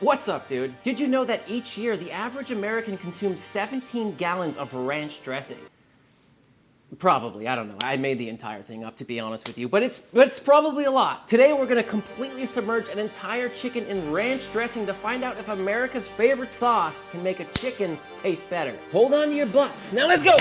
What's up, dude? Did you know that each year the average American consumes 17 gallons of ranch dressing? Probably, I don't know. I made the entire thing up, to be honest with you, but it's probably a lot. Today we're gonna completely submerge an entire chicken in ranch dressing to find out if America's favorite sauce can make a chicken taste better. Hold on to your butts. Now let's go!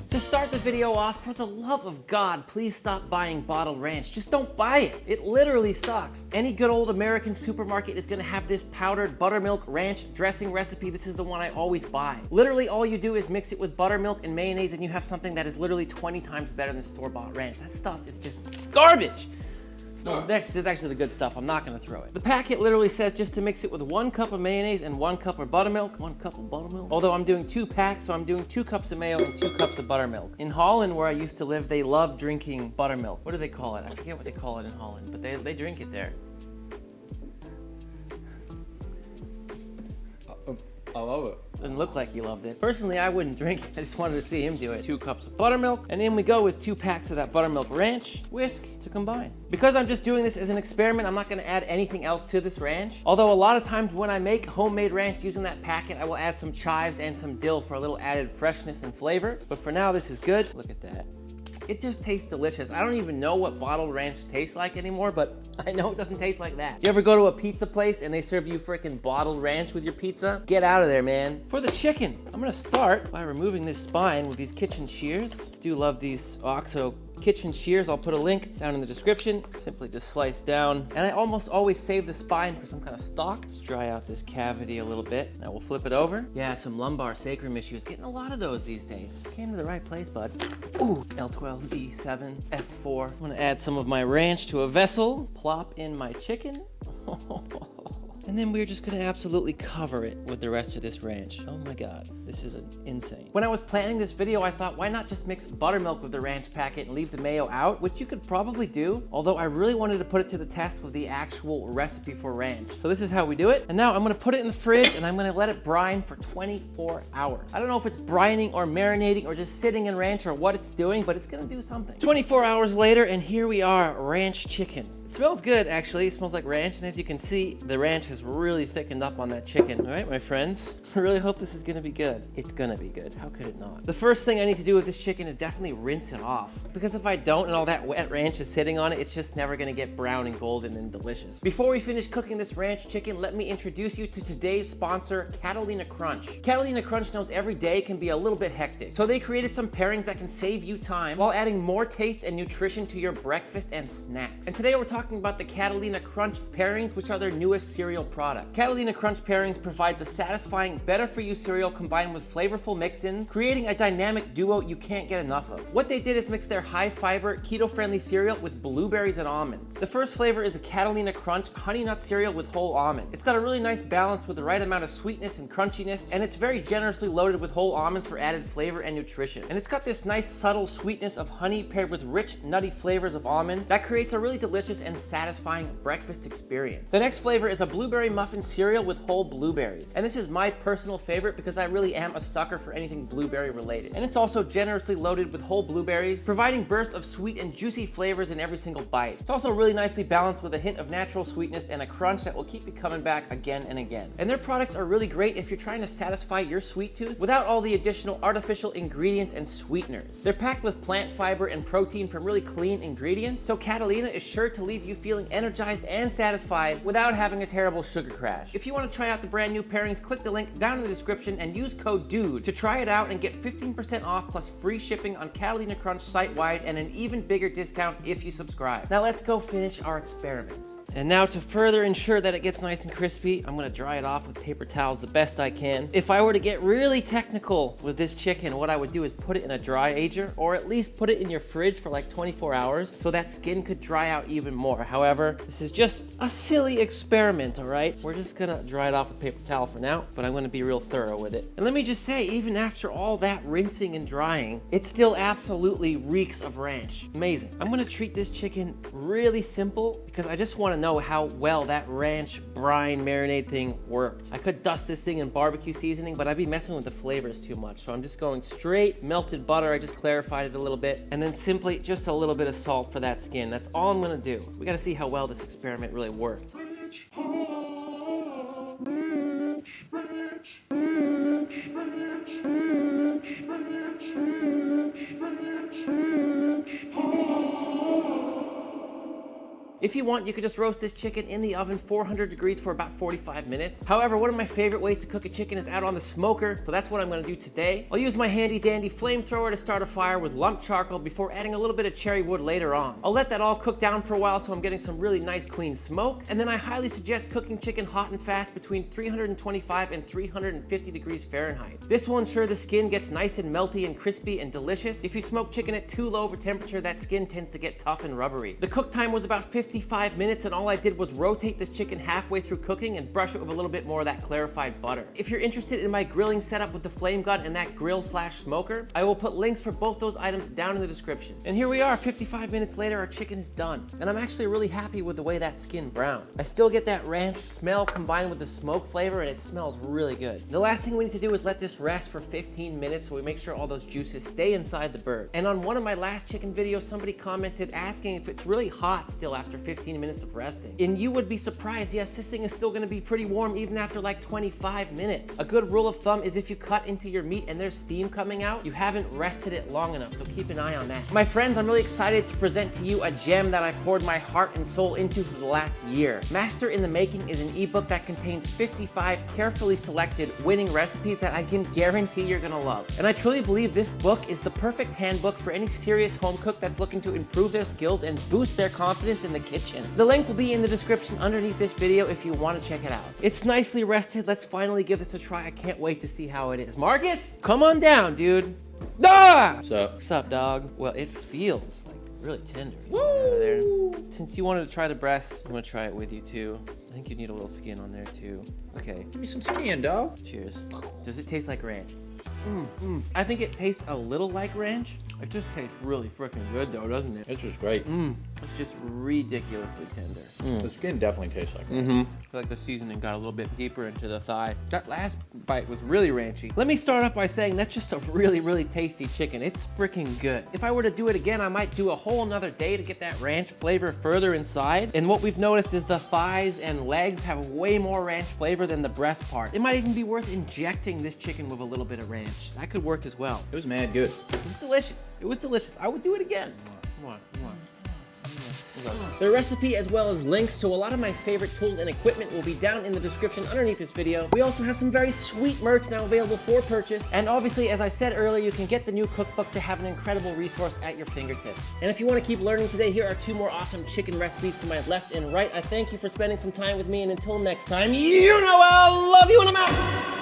To start the video off, for the love of God, please stop buying bottled ranch. Just don't buy it. It literally sucks. Any good old American supermarket is gonna have this powdered buttermilk ranch dressing recipe. This is the one I always buy. Literally all you do is mix it with buttermilk and mayonnaise and you have something that is literally 20 times better than store-bought ranch. That stuff is just, it's garbage. No, next is actually the good stuff. I'm not gonna throw it. The packet literally says just to mix it with 1 cup of mayonnaise and 1 cup of buttermilk. 1 cup of buttermilk? Although I'm doing 2 packs, so I'm doing 2 cups of mayo and 2 cups of buttermilk. In Holland, where I used to live, they love drinking buttermilk. What do they call it? I forget what they call it in Holland, but they drink it there. I love it. Doesn't look like he loved it. Personally, I wouldn't drink it. I just wanted to see him do it. 2 cups of buttermilk, and in we go with 2 packs of that buttermilk ranch. Whisk to combine. Because I'm just doing this as an experiment, I'm not gonna add anything else to this ranch. Although a lot of times when I make homemade ranch using that packet, I will add some chives and some dill for a little added freshness and flavor. But for now, this is good. Look at that. It just tastes delicious. I don't even know what bottled ranch tastes like anymore, but I know it doesn't taste like that. You ever go to a pizza place and they serve you frickin' bottled ranch with your pizza? Get out of there, man. For the chicken, I'm gonna start by removing this spine with these kitchen shears. Do love these OXO kitchen shears. I'll put a link down in the description. Simply just slice down. And I almost always save the spine for some kind of stock. Let's dry out this cavity a little bit. Now we'll flip it over. Yeah, some lumbar sacrum issues. Getting a lot of those these days. Came to the right place, bud. Ooh, L12, D7, F4. I'm gonna add some of my ranch to a vessel. Plop in my chicken. And then we're just gonna absolutely cover it with the rest of this ranch. Oh my God, this is insane. When I was planning this video, I thought, why not just mix buttermilk with the ranch packet and leave the mayo out, which you could probably do, although I really wanted to put it to the test with the actual recipe for ranch. So this is how we do it. And now I'm gonna put it in the fridge and I'm gonna let it brine for 24 hours. I don't know if it's brining or marinating or just sitting in ranch or what it's doing, but it's gonna do something. 24 hours later, and here we are, ranch chicken. It smells good, actually. It smells like ranch, and as you can see, the ranch has really thickened up on that chicken. All right, my friends, I really hope this is gonna be good. It's gonna be good. How could it not? The first thing I need to do with this chicken is definitely rinse it off, because if I don't and all that wet ranch is sitting on it, it's just never gonna get brown and golden and delicious. Before we finish cooking this ranch chicken, let me introduce you to today's sponsor, Catalina Crunch. Catalina Crunch knows every day can be a little bit hectic, so they created some pairings that can save you time while adding more taste and nutrition to your breakfast and snacks. And today we're talking about the Catalina Crunch pairings, which are their newest cereal product. Catalina Crunch pairings provides a satisfying, better-for-you cereal combined with flavorful mix-ins, creating a dynamic duo you can't get enough of. What they did is mix their high-fiber, keto-friendly cereal with blueberries and almonds. The first flavor is a Catalina Crunch Honey Nut cereal with whole almond. It's got a really nice balance with the right amount of sweetness and crunchiness, and it's very generously loaded with whole almonds for added flavor and nutrition. And it's got this nice subtle sweetness of honey paired with rich, nutty flavors of almonds that creates a really delicious and satisfying breakfast experience. The next flavor is a blueberry muffin cereal with whole blueberries. And this is my personal favorite because I really am a sucker for anything blueberry related. And it's also generously loaded with whole blueberries, providing bursts of sweet and juicy flavors in every single bite. It's also really nicely balanced with a hint of natural sweetness and a crunch that will keep you coming back again and again. And their products are really great if you're trying to satisfy your sweet tooth without all the additional artificial ingredients and sweeteners. They're packed with plant fiber and protein from really clean ingredients, so Catalina is sure to leave you feeling energized and satisfied without having a terrible sugar crash. If you want to try out the brand new pairings, click the link down in the description and use code DUDE to try it out and get 15% off plus free shipping on Catalina Crunch site-wide and an even bigger discount if you subscribe. Now let's go finish our experiment. And now to further ensure that it gets nice and crispy, I'm gonna dry it off with paper towels the best I can. If I were to get really technical with this chicken, what I would do is put it in a dry ager, or at least put it in your fridge for like 24 hours so that skin could dry out even more. However, this is just a silly experiment, all right? We're just gonna dry it off with paper towel for now, but I'm gonna be real thorough with it. And let me just say, even after all that rinsing and drying, it still absolutely reeks of ranch. Amazing. I'm gonna treat this chicken really simple because I just wanna know how well that ranch brine marinade thing worked. I could dust this thing in barbecue seasoning, but I'd be messing with the flavors too much. So I'm just going straight melted butter. I just clarified it a little bit, and then simply just a little bit of salt for that skin. That's all I'm gonna do. We gotta see how well this experiment really worked. If you want, you could just roast this chicken in the oven 400 degrees for about 45 minutes. However, one of my favorite ways to cook a chicken is out on the smoker, so that's what I'm gonna do today. I'll use my handy dandy flamethrower to start a fire with lump charcoal before adding a little bit of cherry wood later on. I'll let that all cook down for a while so I'm getting some really nice clean smoke, and then I highly suggest cooking chicken hot and fast between 325 and 350 degrees Fahrenheit. This will ensure the skin gets nice and melty and crispy and delicious. If you smoke chicken at too low of a temperature, that skin tends to get tough and rubbery. The cook time was about 55 minutes, and all I did was rotate this chicken halfway through cooking and brush it with a little bit more of that clarified butter. If you're interested in my grilling setup with the flame gun and that grill/smoker, I will put links for both those items down in the description. And here we are, 55 minutes later, our chicken is done. And I'm actually really happy with the way that skin browned. I still get that ranch smell combined with the smoke flavor, and it smells really good. The last thing we need to do is let this rest for 15 minutes so we make sure all those juices stay inside the bird. And on one of my last chicken videos, somebody commented asking if it's really hot still after 15 minutes of resting. And you would be surprised, yes, this thing is still gonna be pretty warm even after like 25 minutes. A good rule of thumb is if you cut into your meat and there's steam coming out, you haven't rested it long enough, so keep an eye on that. My friends, I'm really excited to present to you a gem that I poured my heart and soul into for the last year. Master in the Making is an ebook that contains 55 carefully selected winning recipes that I can guarantee you're gonna love. And I truly believe this book is the perfect handbook for any serious home cook that's looking to improve their skills and boost their confidence in the kitchen. The link will be in the description underneath this video if you want to check it out. It's nicely rested. Let's finally give this a try. I can't wait to see how it is. Marcus, come on down, dude. Ah! What's up? What's up, dog? Well, it feels like really tender. Woo! There. Since you wanted to try the breast, I'm gonna try it with you too. I think you need a little skin on there too. Okay. Give me some skin, dog. Cheers. Does it taste like ranch? I think it tastes a little like ranch. It just tastes really freaking good though, doesn't it? It's just great. It's just ridiculously tender. The skin definitely tastes like ranch. I feel like the seasoning got a little bit deeper into the thigh. That last bite was really ranchy. Let me start off by saying that's just a really, really tasty chicken. It's freaking good. If I were to do it again, I might do a whole another day to get that ranch flavor further inside. And what we've noticed is the thighs and legs have way more ranch flavor than the breast part. It might even be worth injecting this chicken with a little bit of ranch. That could work as well. It was mad good. It was delicious. It was delicious. I would do it again. Come on. The recipe as well as links to a lot of my favorite tools and equipment will be down in the description underneath this video. We also have some very sweet merch now available for purchase. And obviously, as I said earlier, you can get the new cookbook to have an incredible resource at your fingertips. And if you want to keep learning today, here are 2 more awesome chicken recipes to my left and right. I thank you for spending some time with me, and until next time, you know I love you and I'm out!